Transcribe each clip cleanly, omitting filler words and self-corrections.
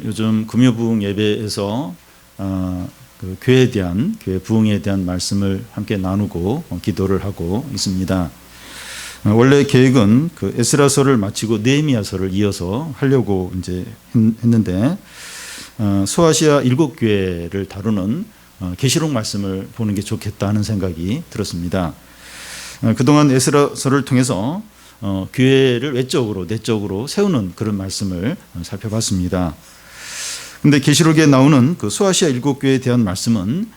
요즘 금요부흥 예배에서 그 교회에 대한 교회 부흥에 대한 말씀을 함께 나누고 기도를 하고 있습니다. 원래 계획은 그 에스라서를 마치고 느헤미야서를 이어서 하려고 이제 했는데 소아시아 7교회를 다루는 계시록 말씀을 보는 게 좋겠다 하는 생각이 들었습니다. 그동안 에스라서를 통해서 교회를 외적으로 내적으로 세우는 그런 말씀을 살펴봤습니다. 근데 계시록에 나오는 그 소아시아 7교회에 대한 말씀은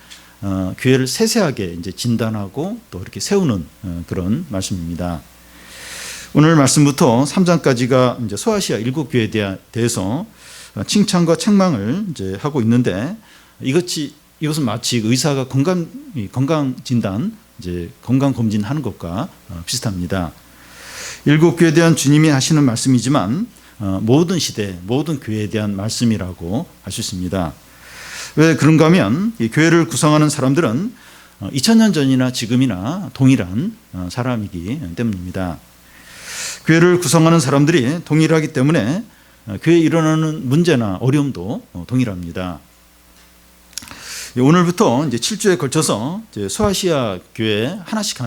교회를 세세하게 이제 진단하고 또 이렇게 세우는 그런 말씀입니다. 오늘 말씀부터 3장까지가 이제 소아시아 7교회에 대해서 칭찬과 책망을 이제 하고 있는데 이것은 마치 의사가 건강 진단, 이제 건강 검진하는 것과 비슷합니다. 7교회에 대한 주님이 하시는 말씀이지만 모든 시대, 모든 교회에 대한 말씀이라고 할 수 있습니다. 왜 그런가 하면 이 교회를 구성하는 사람들은 2000년 전이나 지금이나 동일한 사람이기 때문입니다. 교회를 구성하는 사람들이 동일하기 때문에 교회에 일어나는 문제나 어려움도 동일합니다. 오늘부터 이제 7주에 걸쳐서 이제 소아시아 교회 하나씩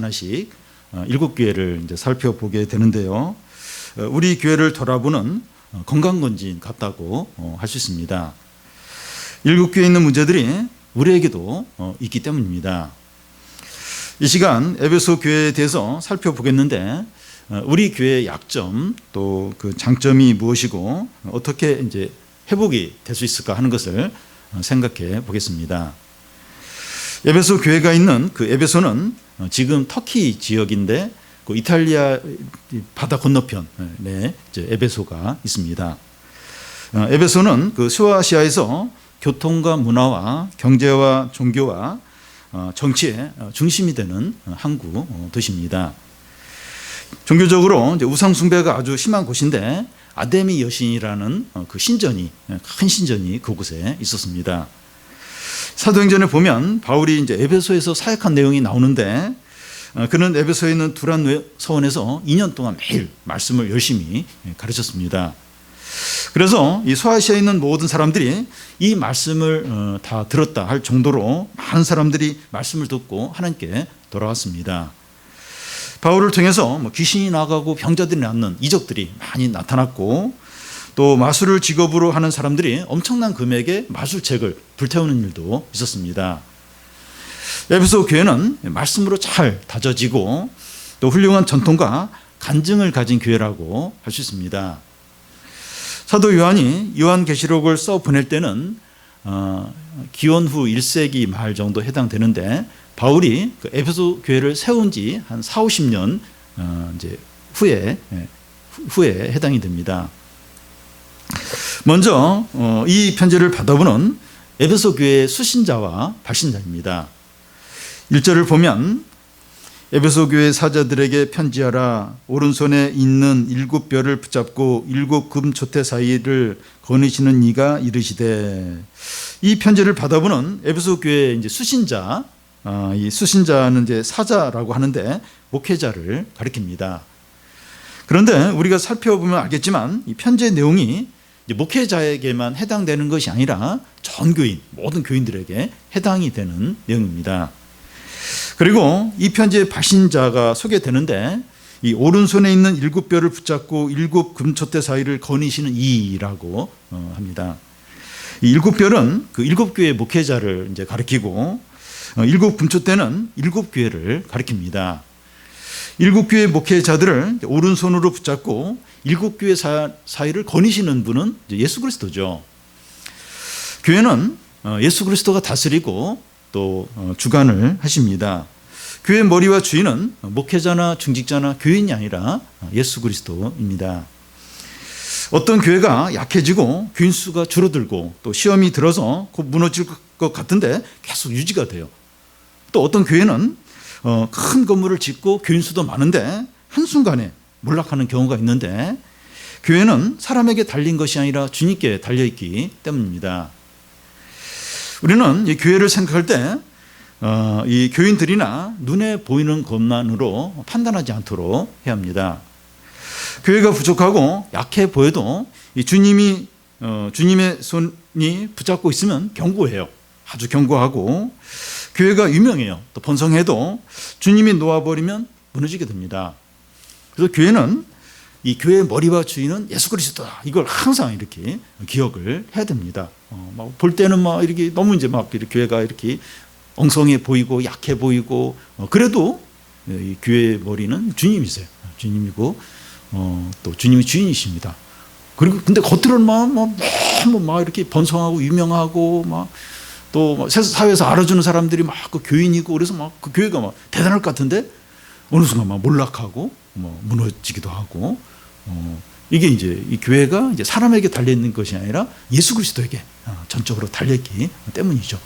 7교회를 이제 살펴보게 되는데요. 우리 교회를 돌아보는 건강검진 같다고 할 수 있습니다. 7교회에 있는 문제들이 우리에게도 있기 때문입니다. 이 시간 에베소 교회에 대해서 살펴보겠는데 우리 교회의 약점 또 그 장점이 무엇이고 어떻게 이제 회복이 될 수 있을까 하는 것을 생각해 보겠습니다. 에베소 교회가 있는 그 에베소는 지금 터키 지역인데 그 이탈리아 바다 건너편에 이제 에베소가 있습니다. 에베소는 그 소아시아에서 교통과 문화와 경제와 종교와 정치의 중심이 되는 항구 도시입니다. 종교적으로 이제 우상 숭배가 아주 심한 곳인데 아데미 여신이라는 그 큰 신전이 그곳에 있었습니다. 사도행전에 보면 바울이 이제 에베소에서 사역한 내용이 나오는데 그는 에베소에 있는 두란 서원에서 2년 동안 매일 말씀을 열심히 가르쳤습니다. 그래서 이 소아시아에 있는 모든 사람들이 이 말씀을 다 들었다 할 정도로 많은 사람들이 말씀을 듣고 하나님께 돌아왔습니다. 바울을 통해서 귀신이 나가고 병자들이 낫는 이적들이 많이 나타났고 또 마술을 직업으로 하는 사람들이 엄청난 금액의 마술책을 불태우는 일도 있었습니다. 에베소 교회는 말씀으로 잘 다져지고 또 훌륭한 전통과 간증을 가진 교회라고 할 수 있습니다. 사도 요한이 요한계시록을 써 보낼 때는 기원 후 1세기 말 정도 해당되는데 바울이 그 에베소 교회를 세운 지 한 40-50년 이제 후에 해당이 됩니다. 먼저 이 편지를 받아보는 에베소 교회의 수신자와 발신자입니다. 1절을 보면 에베소 교회 사자들에게 편지하라. 오른손에 있는 7뼈를 붙잡고 7 금초대 사이를 거니시는 이가 이르시되, 이 편지를 받아보는 에베소 교회의 이제 수신자, 이 수신자는 이제 사자라고 하는데 목회자를 가리킵니다. 그런데 우리가 살펴보면 알겠지만 이 편지의 내용이 이제 목회자에게만 해당되는 것이 아니라 전 교인, 모든 교인들에게 해당이 되는 내용입니다. 그리고 이 편지의 발신자가 소개되는데 이 오른손에 있는 7뼈를 붙잡고 7 금초대 사이를 거니시는 이라고 합니다. 이 7뼈는 그 7교회의 목회자를 이제 가리키고 7 금초대는 7교회를 가리킵니다. 7교회 목회자들을 오른손으로 붙잡고 7교회 사이를 거니시는 분은 예수 그리스도죠. 교회는 예수 그리스도가 다스리고 또 주관을 하십니다. 교회 머리와 주인은 목회자나 중직자나 교인이 아니라 예수 그리스도입니다. 어떤 교회가 약해지고 교인 수가 줄어들고 또 시험이 들어서 곧 무너질 것 같은데 계속 유지가 돼요. 또 어떤 교회는 큰 건물을 짓고 교인 수도 많은데 한순간에 몰락하는 경우가 있는데 교회는 사람에게 달린 것이 아니라 주님께 달려있기 때문입니다. 우리는 이 교회를 생각할 때 이 교인들이나 눈에 보이는 것만으로 판단하지 않도록 해야 합니다. 교회가 부족하고 약해 보여도 이 주님이 주님의 손이 붙잡고 있으면 견고해요. 아주 견고하고 교회가 유명해요. 또 번성해도 주님이 놓아버리면 무너지게 됩니다. 그래서 교회는 이 교회의 머리와 주인은 예수 그리스도다. 이걸 항상 이렇게 기억을 해야 됩니다. 볼 때는 막 이렇게 너무 이제 막 이렇게 교회가 이렇게 엉성해 보이고 약해 보이고 그래도 이 교회의 머리는 주님이세요. 주님이고 또 주님이 주인이십니다. 그리고 근데 겉으로는 막 이렇게 번성하고 유명하고 막 또 사회에서 알아주는 사람들이 막 그 교인이고 그래서 막 그 교회가 막 대단할 것 같은데 어느 순간 막 몰락하고 무너지기도 하고 이게 이제 이 교회가 이제 사람에게 달려 있는 것이 아니라 예수 그리스도에게 전적으로 달렸기 때문이죠.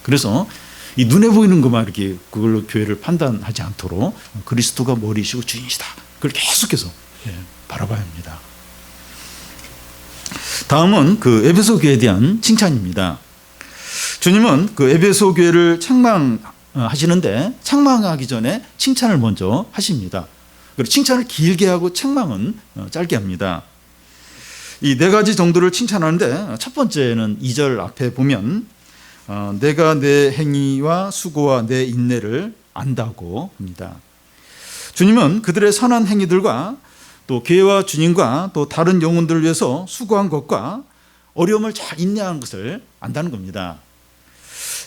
그래서 이 눈에 보이는 것만 이렇게 그걸로 교회를 판단하지 않도록 그리스도가 머리이시고 주인이시다. 그걸 계속해서 바라봐야 합니다. 다음은 그 에베소 교회에 대한 칭찬입니다. 주님은 그 에베소 교회를 책망하시는데 책망하기 전에 칭찬을 먼저 하십니다. 그리고 칭찬을 길게 하고 책망은 짧게 합니다. 이 네 가지 정도를 칭찬하는데 첫 번째는 2절 앞에 보면 내가 내 행위와 수고와 내 인내를 안다고 합니다. 주님은 그들의 선한 행위들과 또 교회와 주님과 또 다른 영혼들을 위해서 수고한 것과 어려움을 잘 인내하는 것을 안다는 겁니다.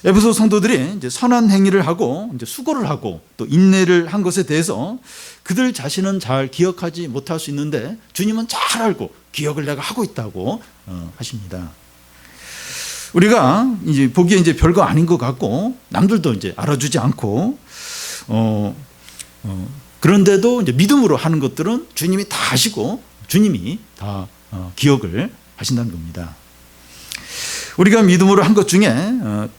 에베소 성도들이 이제 선한 행위를 하고 이제 수고를 하고 또 인내를 한 것에 대해서 그들 자신은 잘 기억하지 못할 수 있는데 주님은 잘 알고 기억을 내가 하고 있다고 하십니다. 우리가 이제 보기에 이제 별거 아닌 것 같고 남들도 이제 알아주지 않고 그런데도 이제 믿음으로 하는 것들은 주님이 다 아시고 주님이 다 기억을 하신다는 겁니다. 우리가 믿음으로 한 것 중에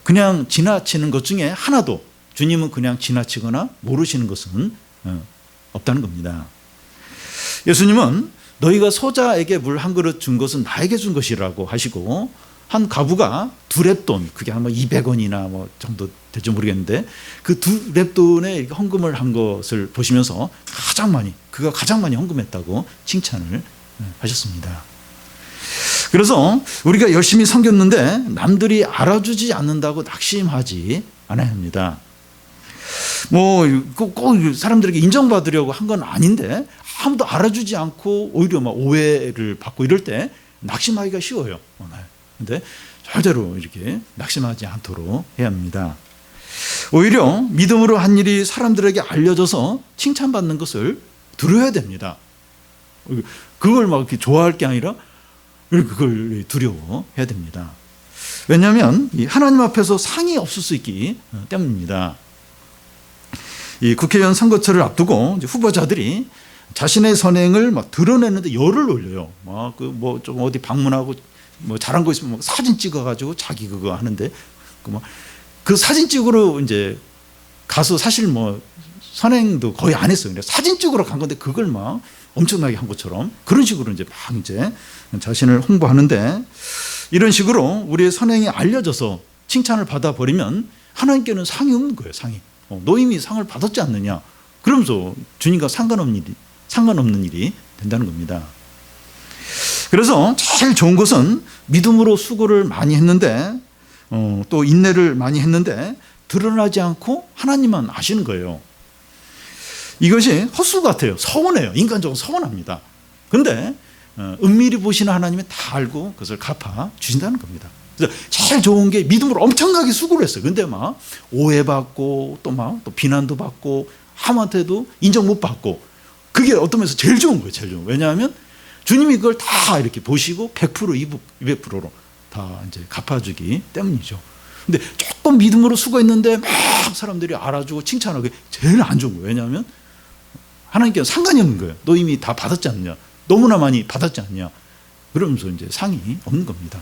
그냥 지나치는 것 중에 하나도 주님은 그냥 지나치거나 모르시는 것은 없다는 겁니다. 예수님은 너희가 소자에게 물 한 그릇 준 것은 나에게 준 것이라고 하시고 한 가부가 두 렙돈, 그게 아마 200원이나 뭐 정도 될지 모르겠는데 그 두 렙돈에 헌금을 한 것을 보시면서 그가 가장 많이 헌금했다고 칭찬을 하셨습니다. 그래서 우리가 열심히 섬겼는데 남들이 알아주지 않는다고 낙심하지 않아야 합니다. 꼭 사람들에게 인정받으려고 한 건 아닌데 아무도 알아주지 않고 오히려 막 오해를 받고 이럴 때 낙심하기가 쉬워요. 근데 절대로 이렇게 낙심하지 않도록 해야 합니다. 오히려 믿음으로 한 일이 사람들에게 알려져서 칭찬받는 것을 두려워해야 됩니다. 그걸 막 이렇게 좋아할 게 아니라 그걸 두려워해야 됩니다. 왜냐하면 하나님 앞에서 상이 없을 수 있기 때문입니다. 이 국회의원 선거철을 앞두고 후보자들이 자신의 선행을 막 드러내는데 열을 올려요. 좀 어디 방문하고 잘한 거 있으면 사진 찍어가지고 자기 그거 하는데 그 사진 찍으러 이제 가서 사실 선행도 거의 안 했어요. 사진 찍으러 간 건데 그걸 막 엄청나게 한 것처럼 그런 식으로 이제 막 이제 자신을 홍보하는데 이런 식으로 우리의 선행이 알려져서 칭찬을 받아버리면 하나님께는 상이 없는 거예요. 상이. 너 이미 상을 받았지 않느냐. 그러면서 주님과 상관없는 일이 된다는 겁니다. 그래서 제일 좋은 것은 믿음으로 수고를 많이 했는데 또 인내를 많이 했는데 드러나지 않고 하나님만 아시는 거예요. 이것이 헛수 같아요. 서운해요. 인간적으로 서운합니다. 그런데 은밀히 보시는 하나님이 다 알고 그것을 갚아 주신다는 겁니다. 그래서 제일 좋은 게 믿음으로 엄청나게 수고를 했어요. 근데 막 오해받고 또 비난도 받고 아무한테도 인정 못 받고 그게 어떤 면에서 제일 좋은 거예요. 제일 좋은. 왜냐하면 주님이 그걸 다 이렇게 보시고 100% 200%로 다 이제 갚아주기 때문이죠. 근데 조금 믿음으로 수고했는데 막 사람들이 알아주고 칭찬하고 제일 안 좋은 거예요. 왜냐하면 하나님께서 상관이 없는 거예요. 너 이미 다 받았지 않느냐. 너무나 많이 받았지 않느냐. 그러면서 이제 상이 없는 겁니다.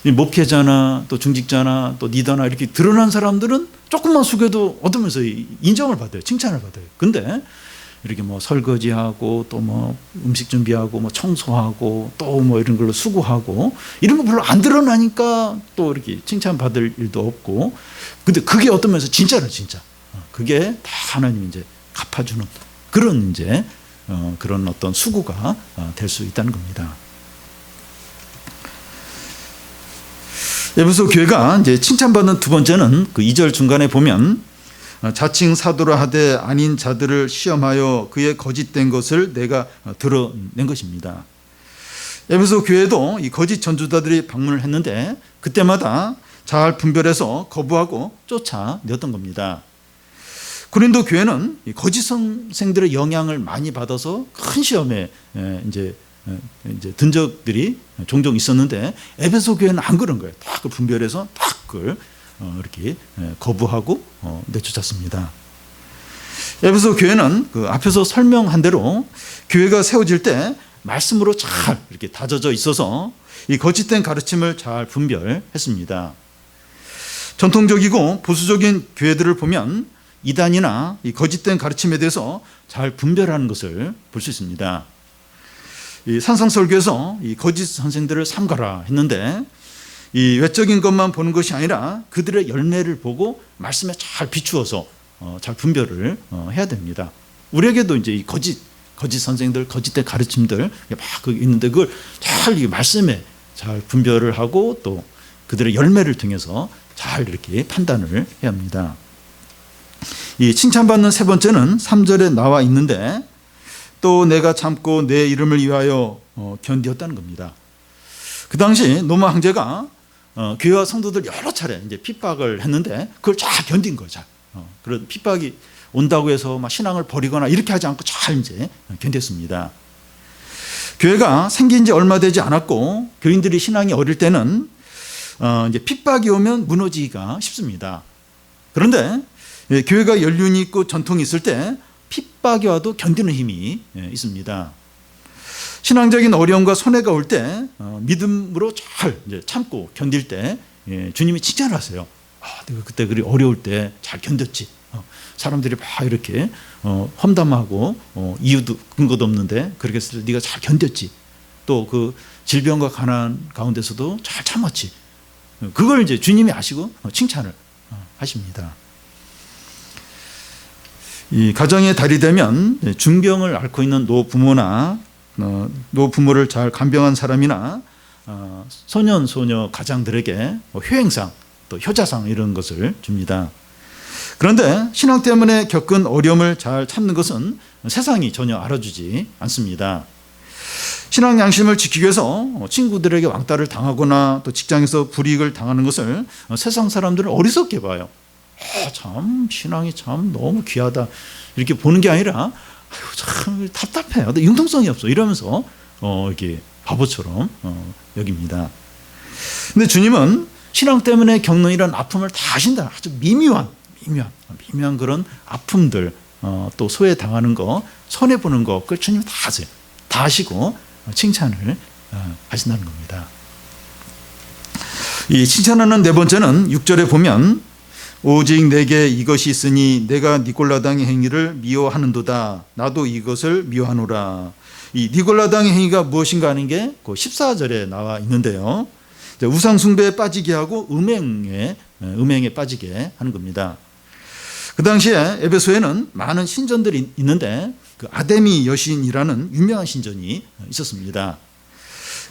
목회자나 또 중직자나 또 리더나 이렇게 드러난 사람들은 조금만 숙여도 어떤 면에서 인정을 받아요. 칭찬을 받아요. 근데 이렇게 설거지하고 또 음식 준비하고 청소하고 또 이런 걸로 수고하고 이런 거 별로 안 드러나니까 또 이렇게 칭찬받을 일도 없고 근데 그게 어떤 면에서 진짜는 진짜. 그게 다 하나님이 이제 갚아주는 그런 이제 그런 어떤 수고가 될 수 있다는 겁니다. 에베소 교회가 이제 칭찬받는 두 번째는 그 2절 중간에 보면 자칭 사도라 하되 아닌 자들을 시험하여 그의 거짓된 것을 내가 드러낸 것입니다. 에베소 교회도 이 거짓 전도자들이 방문을 했는데 그때마다 잘 분별해서 거부하고 쫓아내었던 겁니다. 고린도 교회는 이 거짓 선생들의 영향을 많이 받아서 큰 시험에 이제 든 적들이 종종 있었는데 에베소 교회는 안 그런 거예요. 딱 그 분별해서 딱 그걸 이렇게 거부하고 내쫓았습니다. 에베소 교회는 그 앞에서 설명한 대로 교회가 세워질 때 말씀으로 잘 이렇게 다져져 있어서 이 거짓된 가르침을 잘 분별했습니다. 전통적이고 보수적인 교회들을 보면 이단이나 이 거짓된 가르침에 대해서 잘 분별하는 것을 볼 수 있습니다. 이 산상설교에서 이 거짓 선생들을 삼가라 했는데 이 외적인 것만 보는 것이 아니라 그들의 열매를 보고 말씀에 잘 비추어서 잘 분별을 해야 됩니다. 우리에게도 이제 이 거짓 선생들, 거짓된 가르침들 막 있는데 그걸 잘 말씀에 잘 분별을 하고 또 그들의 열매를 통해서 잘 이렇게 판단을 해야 합니다. 이 칭찬받는 세 번째는 3절에 나와 있는데 또 내가 참고 내 이름을 위하여 견디었다는 겁니다. 그 당시 로마 황제가 교회와 성도들 여러 차례 이제 핍박을 했는데 그걸 잘 견딘 거죠. 그런 핍박이 온다고 해서 막 신앙을 버리거나 이렇게 하지 않고 잘 이제 견뎠습니다. 교회가 생긴 지 얼마 되지 않았고 교인들이 신앙이 어릴 때는 이제 핍박이 오면 무너지기가 쉽습니다. 그런데 교회가 연륜이 있고 전통이 있을 때 핍박이 와도 견디는 힘이 있습니다. 신앙적인 어려움과 손해가 올 때 믿음으로 잘 이제 참고 견딜 때 주님이 칭찬을 하세요. 내가 그때 그리 어려울 때 잘 견뎠지. 사람들이 막 이렇게 험담하고 이유도 근거도 없는데 그렇게 했을 때 네가 잘 견뎠지. 또 그 질병과 가난 가운데서도 잘 참았지. 그걸 이제 주님이 아시고 칭찬을 하십니다. 이 가정의 달이 되면 중병을 앓고 있는 노부모나 노부모를 잘 간병한 사람이나 소년 소녀 가장들에게 효행상 또 효자상 이런 것을 줍니다. 그런데 신앙 때문에 겪은 어려움을 잘 참는 것은 세상이 전혀 알아주지 않습니다. 신앙 양심을 지키기 위해서 친구들에게 왕따를 당하거나 또 직장에서 불이익을 당하는 것을 세상 사람들은 어리석게 봐요. 참 신앙이 참 너무 귀하다 이렇게 보는 게 아니라 참 답답해요. 융통성이 없어 이러면서 이렇게 바보처럼 여깁니다. 근데 주님은 신앙 때문에 겪는 이런 아픔을 다 아신다. 아주 미묘한 그런 아픔들 또 소외 당하는 거 손해 보는 거 그걸 주님 다 아세요. 다 아시고 칭찬을 하신다는 겁니다. 이 칭찬하는 네 번째는 6절에 보면 오직 내게 이것이 있으니 내가 니골라당의 행위를 미워하는도다. 나도 이것을 미워하노라. 이 니골라당의 행위가 무엇인가 하는 게 그 14절에 나와 있는데요. 우상 숭배에 빠지게 하고 음행에 빠지게 하는 겁니다. 그 당시에 에베소에는 많은 신전들이 있는데 그 아데미 여신이라는 유명한 신전이 있었습니다.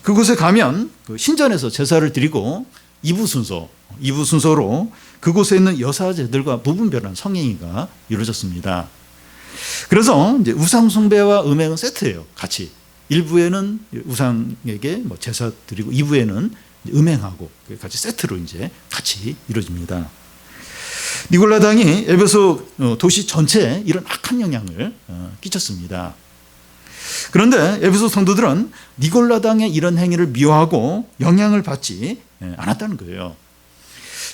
그곳에 가면 그 신전에서 제사를 드리고 이부 순서로 그곳에 있는 여사제들과 무분별한 성행위가 이루어졌습니다. 그래서 이제 우상 숭배와 음행은 세트예요. 같이 일부에는 우상에게 제사 드리고 2부에는 음행하고 같이 세트로 이제 같이 이루어집니다. 니골라당이 에베소 도시 전체에 이런 악한 영향을 끼쳤습니다. 그런데 에베소 성도들은 니골라당의 이런 행위를 미워하고 영향을 받지 않았다는 거예요.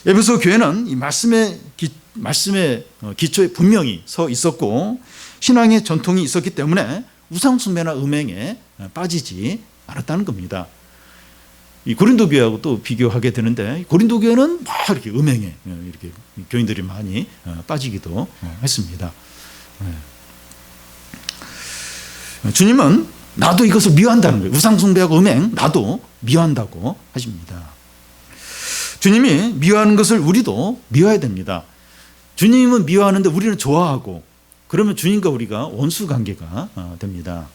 에베소 교회는 이 말씀의 기초에 분명히 서 있었고 신앙의 전통이 있었기 때문에 우상 숭배나 음행에 빠지지 않았다는 겁니다. 이 고린도 교회하고 또 비교하게 되는데 고린도 교회는 막 이렇게 음행에 이렇게 교인들이 많이 빠지기도 했습니다. 주님은 나도 이것을 미워한다는 거예요. 우상 숭배하고 음행 나도 미워한다고 하십니다. 주님이 미워하는 것을 우리도 미워해야 됩니다. 주님은 미워하는데 우리는 좋아하고 그러면 주님과 우리가 원수 관계가 됩니다.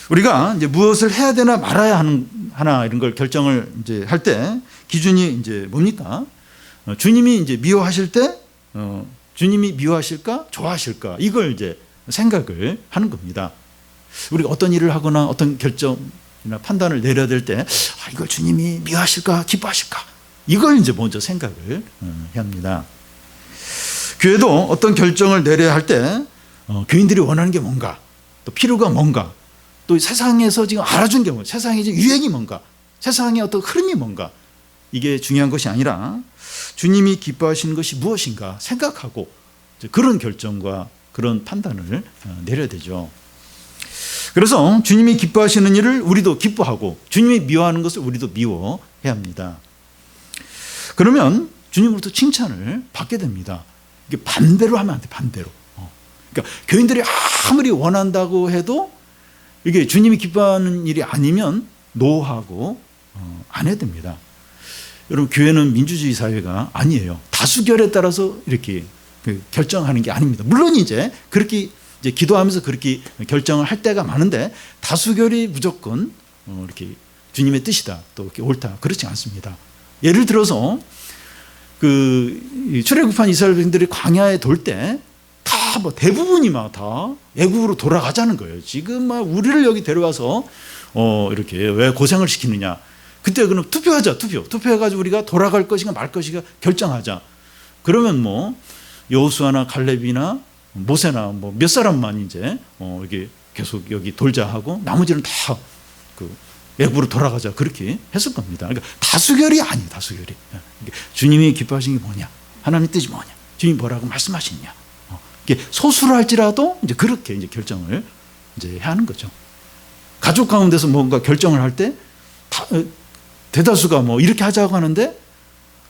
우리가 이제 무엇을 해야 되나 말아야 하는 하나 이런 걸 결정을 이제 할 때 기준이 이제 뭡니까? 주님이 이제 미워하실 때 주님이 미워하실까 좋아하실까 이걸 이제 생각을 하는 겁니다. 우리가 어떤 일을 하거나 어떤 결정이나 판단을 내려야 될 때 이걸 주님이 미워하실까 기뻐하실까 이걸 이제 먼저 생각을 해야 합니다. 교회도 어떤 결정을 내려야 할 때 교인들이 원하는 게 뭔가 또 필요가 뭔가 또 세상에서 지금 알아준 게 뭔가 세상의 유행이 뭔가 세상의 어떤 흐름이 뭔가 이게 중요한 것이 아니라 주님이 기뻐하시는 것이 무엇인가 생각하고 그런 결정과 그런 판단을 내려야 되죠. 그래서 주님이 기뻐하시는 일을 우리도 기뻐하고 주님이 미워하는 것을 우리도 미워해야 합니다. 그러면 주님으로부터 칭찬을 받게 됩니다. 이게 반대로 하면 안 돼, 반대로. 그러니까 교인들이 아무리 원한다고 해도 이게 주님이 기뻐하는 일이 아니면 노하고 안 해야 됩니다. 여러분, 교회는 민주주의 사회가 아니에요. 다수결에 따라서 이렇게 결정하는 게 아닙니다. 물론 이제 그렇게 이제 기도하면서 그렇게 결정을 할 때가 많은데 다수결이 무조건 이렇게 주님의 뜻이다, 또 이렇게 옳다, 그렇지 않습니다. 예를 들어서 그 출애굽한 이스라엘 백성들이 광야에 돌 때 다 뭐 대부분이 막 다 애굽으로 돌아가자는 거예요. 지금 막 우리를 여기 데려와서 이렇게 왜 고생을 시키느냐. 그때 그럼 투표하자, 투표해가지고 우리가 돌아갈 것인가 말 것인가 결정하자. 그러면 뭐 여호수아나 갈렙이나 모세나 뭐 몇 사람만 이제 이렇게 계속 여기 돌자 하고 나머지는 다 그 애굽으로 돌아가자 그렇게 했을 겁니다. 그러니까 다수결이 아니에요, 다수결이. 주님이 기뻐하신 게 뭐냐, 하나님 뜻이 뭐냐, 주님 뭐라고 말씀하시냐. 이게 소수로 할지라도 이제 그렇게 이제 결정을 이제 해야 하는 거죠. 가족 가운데서 뭔가 결정을 할 때 대다수가 뭐 이렇게 하자고 하는데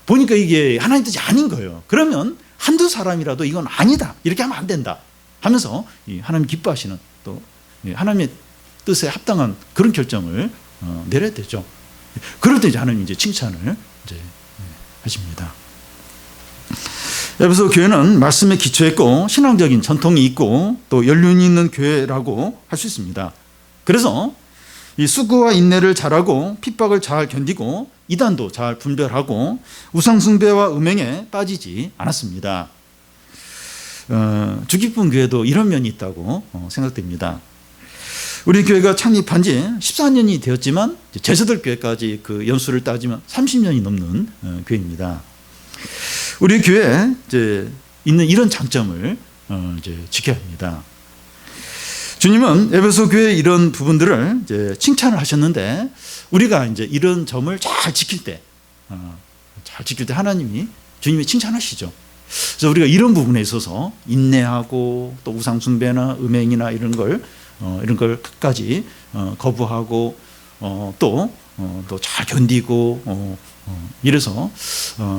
보니까 이게 하나님 뜻이 아닌 거예요. 그러면 한두 사람이라도 이건 아니다, 이렇게 하면 안 된다 하면서 이 하나님 기뻐하시는 또 하나님의 뜻에 합당한 그런 결정을 내려야 되죠. 그럴 때 이제 하나님 이제 칭찬을 이제 하십니다. 에베소 교회는 말씀에 기초했고 신앙적인 전통이 있고 또 연륜이 있는 교회라고 할 수 있습니다. 그래서 이 수고와 인내를 잘하고 핍박을 잘 견디고 이단도 잘 분별하고 우상숭배와 음행에 빠지지 않았습니다. 주기쁨 교회도 이런 면이 있다고 생각됩니다. 우리 교회가 창립한 지 14년이 되었지만 제자들 교회까지 그 연수를 따지면 30년이 넘는 교회입니다. 우리 교회에 이제 있는 이런 장점을 이제 지켜야 합니다. 주님은 에베소 교회의 이런 부분들을 이제 칭찬을 하셨는데 우리가 이제 이런 점을 잘 지킬 때 하나님이 주님이 칭찬하시죠. 그래서 우리가 이런 부분에 있어서 인내하고 또 우상숭배나 음행이나 이런 걸 끝까지 거부하고 또 잘 견디고 이래서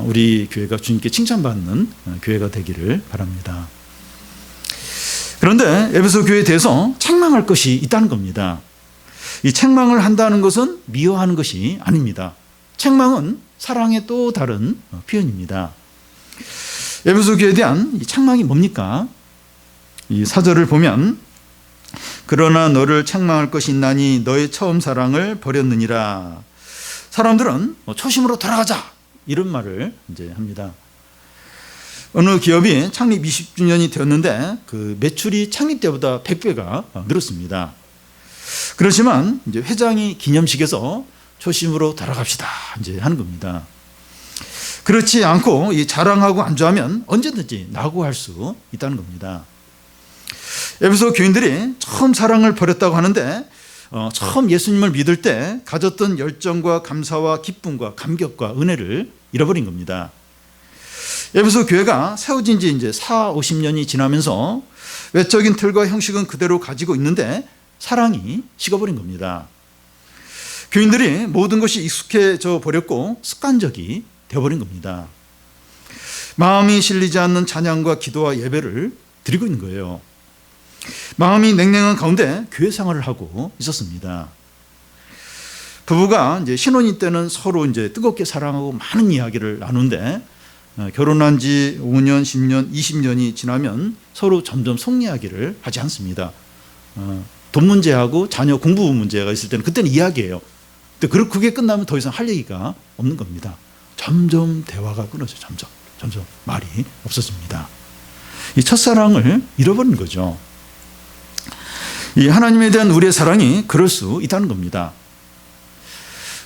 우리 교회가 주님께 칭찬받는 교회가 되기를 바랍니다. 그런데 에베소 교회에 대해서 책망할 것이 있다는 겁니다. 이 책망을 한다는 것은 미워하는 것이 아닙니다. 책망은 사랑의 또 다른 표현입니다. 에베소 교회에 대한 이 책망이 뭡니까? 이 4절을 보면 그러나 너를 책망할 것이 있나니 너의 처음 사랑을 버렸느니라. 사람들은 초심으로 돌아가자 이런 말을 이제 합니다. 어느 기업이 창립 20주년이 되었는데 그 매출이 창립 때보다 100배가 늘었습니다. 그렇지만 이제 회장이 기념식에서 초심으로 돌아갑시다 이제 하는 겁니다. 그렇지 않고 이 자랑하고 안주하면 언제든지 낙오할 수 있다는 겁니다. 에베소 교인들이 처음 사랑을 버렸다고 하는데 처음 예수님을 믿을 때 가졌던 열정과 감사와 기쁨과 감격과 은혜를 잃어버린 겁니다. 에베소 교회가 세워진 지 이제 40-50년이 지나면서 외적인 틀과 형식은 그대로 가지고 있는데 사랑이 식어버린 겁니다. 교인들이 모든 것이 익숙해져 버렸고 습관적이 되어버린 겁니다. 마음이 실리지 않는 찬양과 기도와 예배를 드리고 있는 거예요. 마음이 냉랭한 가운데 교회 생활을 하고 있었습니다. 부부가 이제 신혼일 때는 서로 이제 뜨겁게 사랑하고 많은 이야기를 나누는데 결혼한 지 5년, 10년, 20년이 지나면 서로 점점 속 이야기를 하지 않습니다. 돈 문제하고 자녀 공부 문제가 있을 때는 그때는 이야기해요. 근데 그게 끝나면 더 이상 할 얘기가 없는 겁니다. 점점 대화가 끊어져요. 점점 말이 없어집니다. 이 첫사랑을 잃어버린 거죠. 이 하나님에 대한 우리의 사랑이 그럴 수 있다는 겁니다.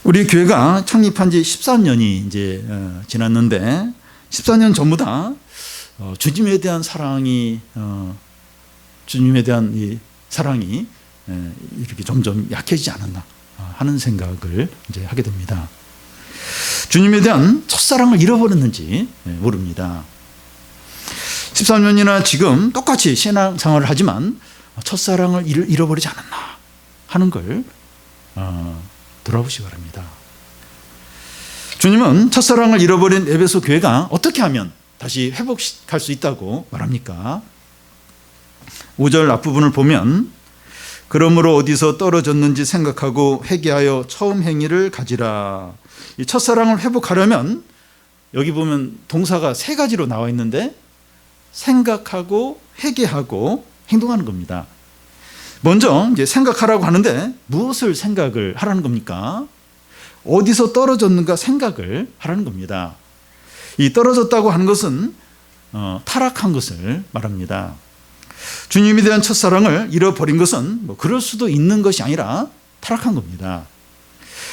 우리 교회가 창립한 지 14년이 이제 지났는데 14년 전보다 주님에 대한 사랑이 주님에 대한 이 사랑이 이렇게 점점 약해지지 않았나 하는 생각을 이제 하게 됩니다. 주님에 대한 첫사랑을 잃어버렸는지 모릅니다. 13년이나 지금 똑같이 신앙생활을 하지만 첫사랑을 잃어버리지 않았나 하는 걸 돌아보시기 바랍니다. 주님은 첫사랑을 잃어버린 에베소 교회가 어떻게 하면 다시 회복할 수 있다고 말합니까? 5절 앞부분을 보면 그러므로 어디서 떨어졌는지 생각하고 회개하여 처음 행위를 가지라. 이 첫사랑을 회복하려면 여기 보면 동사가 3가지로 나와 있는데 생각하고 회개하고 행동하는 겁니다. 먼저 이제 생각하라고 하는데 무엇을 생각을 하라는 겁니까? 어디서 떨어졌는가 생각을 하라는 겁니다. 이 떨어졌다고 하는 것은 타락한 것을 말합니다. 주님에 대한 첫사랑을 잃어버린 것은 뭐 그럴 수도 있는 것이 아니라 타락한 겁니다.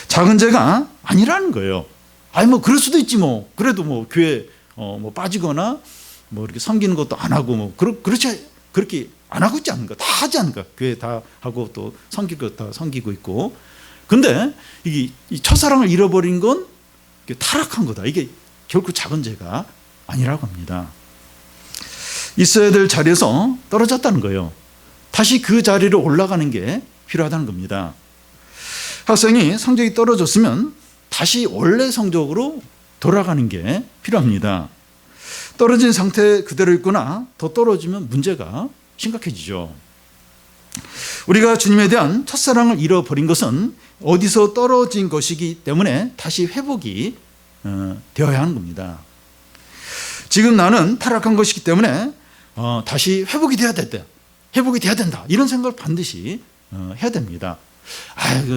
작은 죄가 아니라는 거예요. 아니 뭐 그럴 수도 있지 뭐. 그래도 뭐 교회 뭐 빠지거나 뭐 이렇게 섬기는 것도 안 하고 뭐 그렇게 안 하고 있지 않은가? 다 하지 않은가? 교회 다 하고 또 섬길 것 다 섬기고 있고. 근데 이 첫사랑을 잃어버린 건 타락한 거다. 이게 결코 작은 죄가 아니라고 합니다. 있어야 될 자리에서 떨어졌다는 거예요. 다시 그 자리로 올라가는 게 필요하다는 겁니다. 학생이 성적이 떨어졌으면 다시 원래 성적으로 돌아가는 게 필요합니다. 떨어진 상태 그대로 있거나 더 떨어지면 문제가 심각해지죠. 우리가 주님에 대한 첫사랑을 잃어버린 것은 어디서 떨어진 것이기 때문에 다시 회복이 되어야 하는 겁니다. 지금 나는 타락한 것이기 때문에 다시 회복이 돼야 된다. 회복이 돼야 된다. 이런 생각을 반드시 해야 됩니다.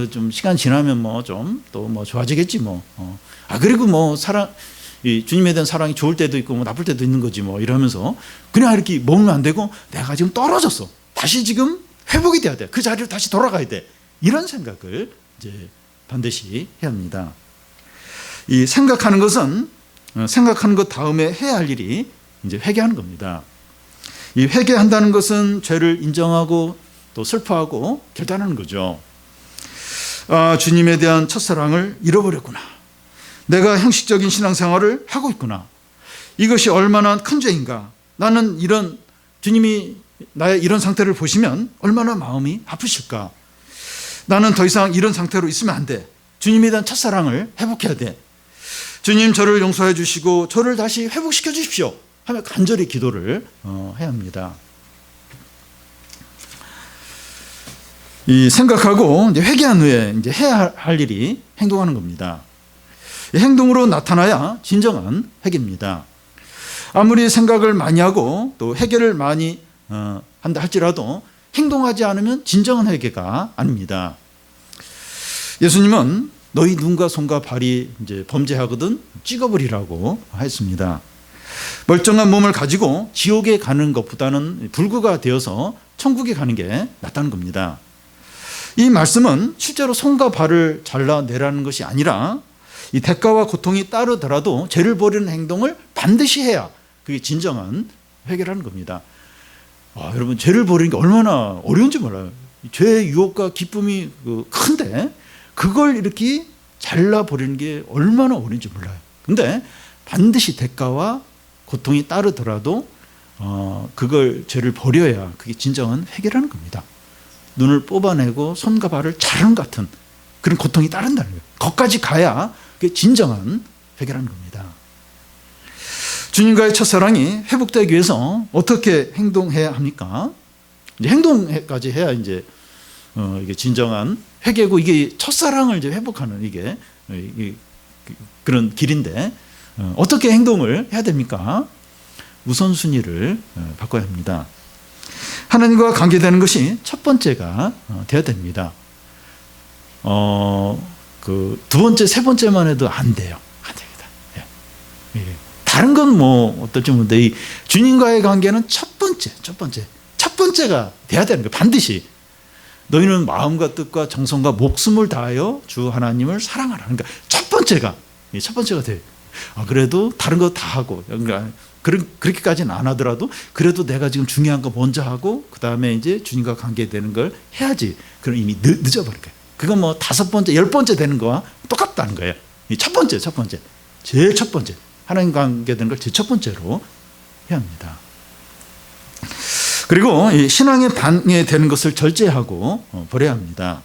좀 시간 지나면 뭐 좀 또 뭐 좋아지겠지 뭐. 그리고 뭐 이 주님에 대한 사랑이 좋을 때도 있고 뭐 나쁠 때도 있는 거지 뭐 이러면서 그냥 이렇게 먹으면 안 되고 내가 지금 떨어졌어. 다시 지금 회복이 돼야 돼. 그 자리로 다시 돌아가야 돼. 이런 생각을 이제 반드시 해야 합니다. 이 생각하는 것은 생각하는 것 다음에 해야 할 일이 이제 회개하는 겁니다. 이 회개한다는 것은 죄를 인정하고 또 슬퍼하고 결단하는 거죠. 주님에 대한 첫사랑을 잃어버렸구나. 내가 형식적인 신앙생활을 하고 있구나. 이것이 얼마나 큰 죄인가. 나는 주님이 나의 이런 상태를 보시면 얼마나 마음이 아프실까. 나는 더 이상 이런 상태로 있으면 안 돼. 주님에 대한 첫사랑을 회복해야 돼. 주님 저를 용서해 주시고 저를 다시 회복시켜 주십시오 하며 간절히 기도를 해야 합니다. 이 생각하고 이제 회개한 후에 이제 해야 할 일이 행동하는 겁니다. 행동으로 나타나야 진정한 회개입니다. 아무리 생각을 많이 하고 또 회개를 많이 한다 할지라도 행동하지 않으면 진정한 회개가 아닙니다. 예수님은 너희 눈과 손과 발이 이제 범죄하거든 찍어버리라고 했습니다. 멀쩡한 몸을 가지고 지옥에 가는 것보다는 불구가 되어서 천국에 가는 게 낫다는 겁니다. 이 말씀은 실제로 손과 발을 잘라내라는 것이 아니라 이 대가와 고통이 따르더라도 죄를 버리는 행동을 반드시 해야 그게 진정한 회개라는 겁니다. 여러분 죄를 버리는 게 얼마나 어려운지 몰라요. 죄의 유혹과 기쁨이 큰데 그걸 이렇게 잘라버리는 게 얼마나 어려운지 몰라요. 근데 반드시 대가와 고통이 따르더라도 그걸 죄를 버려야 그게 진정한 회개라는 겁니다. 눈을 뽑아내고 손과 발을 자르는 것 같은 그런 고통이 따른다는 거예요. 거기까지 가야 그게 진정한 회개라는 겁니다. 주님과의 첫사랑이 회복되기 위해서 어떻게 행동해야 합니까? 이제 행동까지 해야 이제 이게 진정한 회개고 이게 첫사랑을 이제 회복하는 이게 그런 길인데 어떻게 행동을 해야 됩니까? 우선순위를 바꿔야 합니다. 하나님과 관계되는 것이 첫 번째가 되어야 됩니다. 그 두 번째, 세 번째만 해도 안 돼요. 안 됩니다. 예. 예. 다른 건 뭐 어떨지 모르는데 이 주님과의 관계는 첫 번째가 돼야 되는 거예요. 반드시. 너희는 마음과 뜻과 정성과 목숨을 다하여 주 하나님을 사랑하라. 그러니까 첫 번째가 돼요. 그래도 다른 거 다 하고, 그러니까 그렇게까지는 안 하더라도 그래도 내가 지금 중요한 거 먼저 하고 그 다음에 이제 주님과 관계되는 걸 해야지. 그럼 이미 늦어버린 거예요. 그건 뭐 5번째, 10번째 되는 거와 똑같다는 거예요. 첫 번째, 제일 첫 번째. 하나님 관계되는 걸 제일 첫 번째로 해야 합니다. 그리고 신앙에 방해되는 것을 절제하고 버려야 합니다.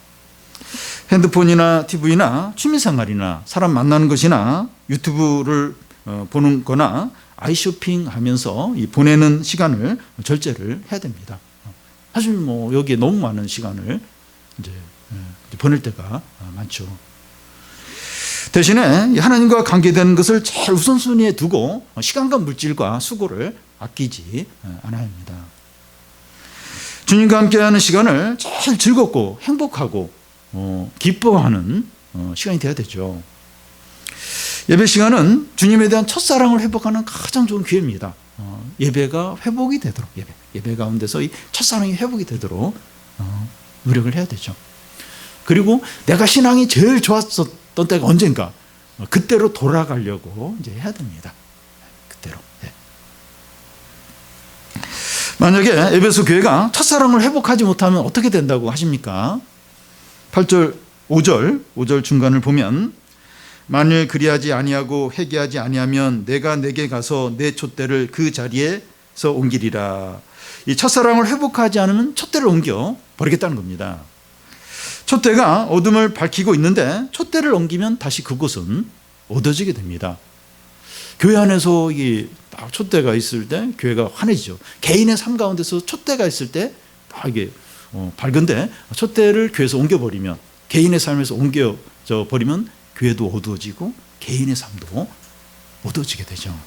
핸드폰이나 TV나 취미생활이나 사람 만나는 것이나 유튜브를 보는 거나 아이쇼핑 하면서 보내는 시간을 절제를 해야 됩니다. 사실 뭐 여기에 너무 많은 시간을 이제 보낼 때가 많죠. 대신에 하나님과 관계되는 것을 제일 우선순위에 두고 시간과 물질과 수고를 아끼지 않아야 합니다. 주님과 함께하는 시간을 제일 즐겁고 행복하고 기뻐하는 시간이 되어야 되죠. 예배 시간은 주님에 대한 첫사랑을 회복하는 가장 좋은 기회입니다. 예배가 회복이 되도록 예배 가운데서 이 첫사랑이 회복이 되도록 노력을 해야 되죠. 그리고 내가 신앙이 제일 좋았었던 때가 언젠가 그때로 돌아가려고 이제 해야 됩니다. 그때로. 만약에 에베소 교회가 첫사랑을 회복하지 못하면 어떻게 된다고 하십니까? 8절, 5절 중간을 보면 만일 그리하지 아니하고 회개하지 아니하면 내가 내게 가서 내 촛대를 그 자리에서 옮기리라. 이 첫사랑을 회복하지 않으면 촛대를 옮겨 버리겠다는 겁니다. 촛대가 어둠을 밝히고 있는데 촛대를 옮기면 다시 그곳은 어두워지게 됩니다. 교회 안에서 이 촛대가 있을 때 교회가 환해지죠. 개인의 삶 가운데서 촛대가 있을 때 이게 밝은데 촛대를 교회에서 옮겨버리면, 개인의 삶에서 옮겨져 버리면 교회도 어두워지고 개인의 삶도 어두워지게 되죠.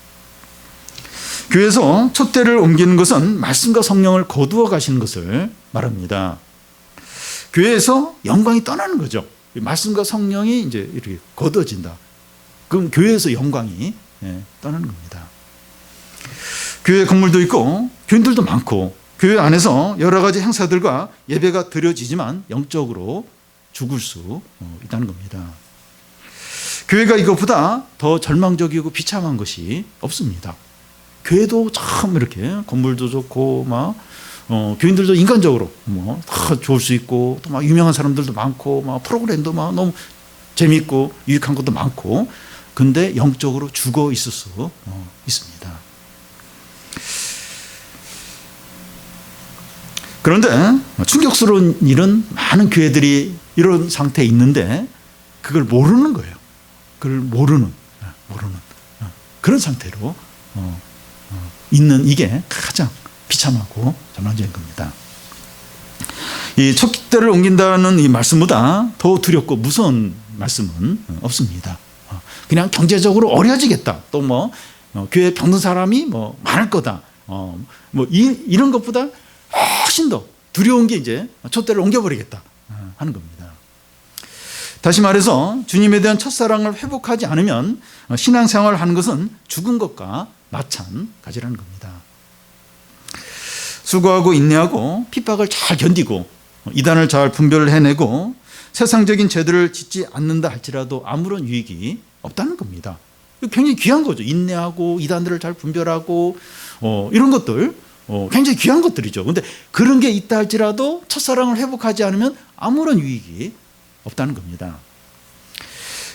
교회에서 촛대를 옮기는 것은 말씀과 성령을 거두어 가시는 것을 말합니다. 교회에서 영광이 떠나는 거죠. 말씀과 성령이 이제 이렇게 거두어진다. 그럼 교회에서 영광이 떠나는 겁니다. 교회 건물도 있고 교인들도 많고 교회 안에서 여러 가지 행사들과 예배가 드려지지만 영적으로 죽을 수 있다는 겁니다. 교회가 이것보다 더 절망적이고 비참한 것이 없습니다. 교회도 참 이렇게 건물도 좋고 막 교인들도 인간적으로 뭐 다 좋을 수 있고 또 막 유명한 사람들도 많고 막 프로그램도 막 너무 재미있고 유익한 것도 많고, 근데 영적으로 죽어 있을 수 있습니다. 그런데 충격스러운 일은 많은 교회들이 이런 상태에 있는데 그걸 모르는 거예요. 그걸 모르는 그런 상태로 있는 이게 가장 비참하고 절망적인 겁니다. 이 촛대를 옮긴다는 이 말씀보다 더 두렵고 무서운 말씀은 없습니다. 그냥 경제적으로 어려지겠다. 또 뭐 교회 병든 사람이 뭐 많을 거다. 뭐 이런 것보다 훨씬 더 두려운 게 이제 촛대를 옮겨버리겠다 하는 겁니다. 다시 말해서 주님에 대한 첫사랑을 회복하지 않으면 신앙생활을 하는 것은 죽은 것과 마찬가지라는 겁니다. 수고하고 인내하고 핍박을 잘 견디고 이단을 잘 분별해내고 세상적인 죄들을 짓지 않는다 할지라도 아무런 유익이 없다는 겁니다. 굉장히 귀한 거죠. 인내하고 이단들을 잘 분별하고 이런 것들 굉장히 귀한 것들이죠. 그런데 그런 게 있다 할지라도 첫사랑을 회복하지 않으면 아무런 유익이 없다는 겁니다.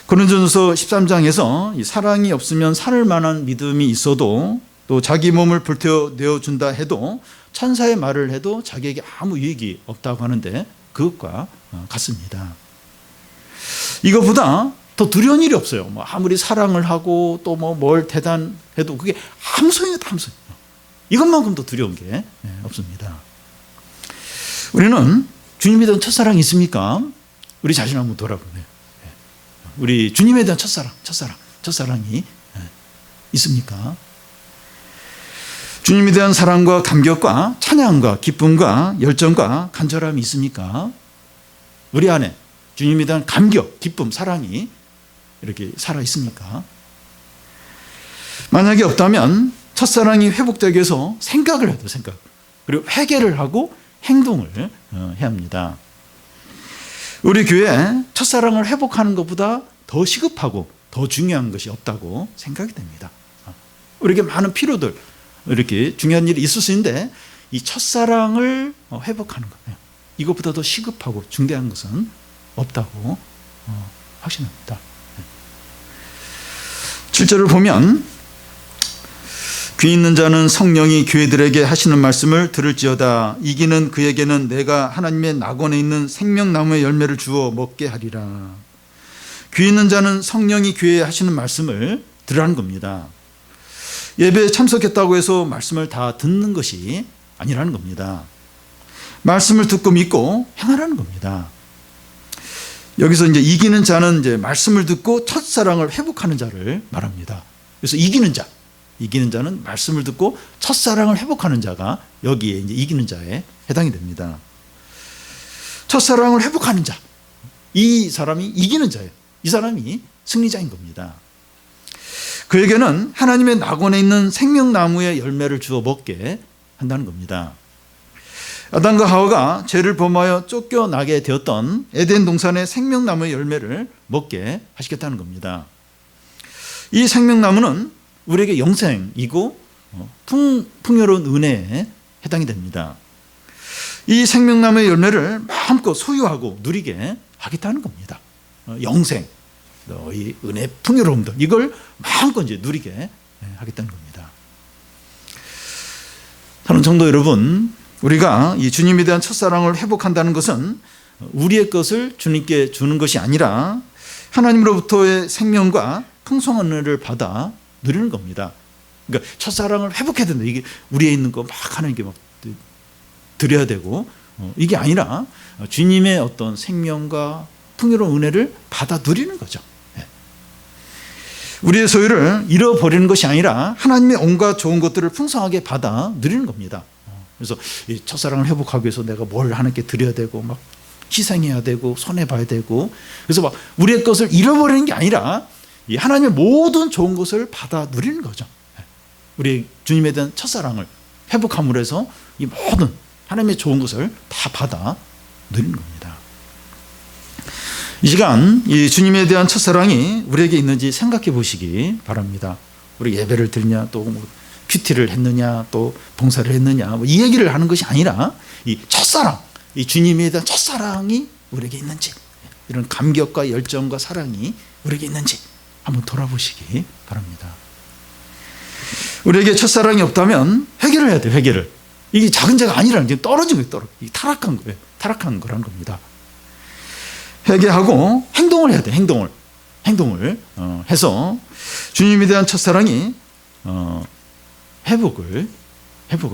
고린도전서 13장에서 사랑이 없으면 살을 만한 믿음이 있어도 또 자기 몸을 불태워 준다 해도 천사의 말을 해도 자기에게 아무 유익이 없다고 하는데 그것과 같습니다. 이것보다 더 두려운 일이 없어요. 뭐 아무리 사랑을 하고 또 뭐 뭘 대단해도 그게 아무 소용이 없다. 이것만큼 더 두려운 게 없습니다. 우리는 주님에 대한 첫사랑이 있습니까? 우리 자신 한번 돌아보네요. 우리 주님에 대한 첫사랑이 있습니까? 주님에 대한 사랑과 감격과 찬양과 기쁨과 열정과 간절함이 있습니까? 우리 안에 주님에 대한 감격, 기쁨, 사랑이 이렇게 살아 있습니까? 만약에 없다면 첫사랑이 회복되기 위해서 생각을 해야 돼요. 생각. 그리고 회개를 하고 행동을 해야 합니다. 우리 교회 첫사랑을 회복하는 것보다 더 시급하고 더 중요한 것이 없다고 생각이 됩니다. 우리에게 많은 필요들, 이렇게 중요한 일이 있을 수 있는데 이 첫사랑을 회복하는 거예요. 이것보다 더 시급하고 중대한 것은 없다고 확신합니다. 7절을 보면 귀 있는 자는 성령이 교회들에게 하시는 말씀을 들을지어다. 이기는 그에게는 내가 하나님의 낙원에 있는 생명나무의 열매를 주어 먹게 하리라. 귀 있는 자는 성령이 교회에 하시는 말씀을 들으라는 겁니다. 예배에 참석했다고 해서 말씀을 다 듣는 것이 아니라는 겁니다. 말씀을 듣고 믿고 행하라는 겁니다. 여기서 이제 이기는 자는 이제 말씀을 듣고 첫사랑을 회복하는 자를 말합니다. 그래서 이기는 자는 말씀을 듣고 첫사랑을 회복하는 자가 여기에 이제 이기는 자에 해당이 됩니다. 첫사랑을 회복하는 자, 이 사람이 이기는 자예요. 이 사람이 승리자인 겁니다. 그에게는 하나님의 낙원에 있는 생명나무의 열매를 주어 먹게 한다는 겁니다. 아담과 하와가 죄를 범하여 쫓겨나게 되었던 에덴 동산의 생명나무의 열매를 먹게 하시겠다는 겁니다. 이 생명나무는 우리에게 영생이고 풍요로운 은혜에 해당이 됩니다. 이 생명나무의 열매를 마음껏 소유하고 누리게 하겠다는 겁니다. 영생, 이 은혜 풍요로움들, 이걸 마음껏 이제 누리게 하겠다는 겁니다. 사랑하는 성도 여러분, 우리가 이 주님에 대한 첫사랑을 회복한다는 것은 우리의 것을 주님께 주는 것이 아니라 하나님으로부터의 생명과 풍성한 은혜를 받아 누리는 겁니다. 그러니까 첫사랑을 회복해야 된다. 이게 우리에 있는 거 막 하나님께 막 드려야 되고 이게 아니라 주님의 어떤 생명과 풍요로운 은혜를 받아 누리는 거죠. 우리의 소유를 잃어버리는 것이 아니라 하나님의 온갖 좋은 것들을 풍성하게 받아 누리는 겁니다. 그래서 이 첫사랑을 회복하기 위해서 내가 뭘 하나님께 드려야 되고 막 희생해야 되고 손해봐야 되고 그래서 막 우리의 것을 잃어버리는 게 아니라 이 하나님의 모든 좋은 것을 받아 누리는 거죠. 우리 주님에 대한 첫사랑을 회복함으로 해서 이 모든 하나님의 좋은 것을 다 받아 누리는 겁니다. 이 시간 이 주님에 대한 첫사랑이 우리에게 있는지 생각해 보시기 바랍니다. 우리 예배를 드리냐 또 뭐 큐티를 했느냐 또 봉사를 했느냐 뭐 이 얘기를 하는 것이 아니라 이 첫사랑, 이 주님에 대한 첫사랑이 우리에게 있는지 이런 감격과 열정과 사랑이 우리에게 있는지 한번 돌아보시기 바랍니다. 우리에게 첫사랑이 없다면 회개를 해야 돼요. 회개를. 이게 작은 죄가 아니라는 게 떨어진 거예요. 이게 타락한 거예요. 타락한 거라는 겁니다. 회개하고 행동을 해야 돼요. 행동을 해서 주님에 대한 첫사랑이 회복을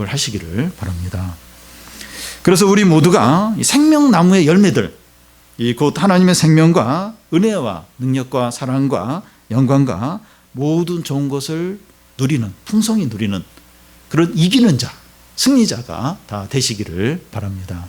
하시기를 바랍니다. 그래서 우리 모두가 이 생명나무의 열매들, 이 곧 하나님의 생명과 은혜와 능력과 사랑과 영광과 모든 좋은 것을 누리는, 풍성히 누리는 그런 이기는 자, 승리자가 다 되시기를 바랍니다.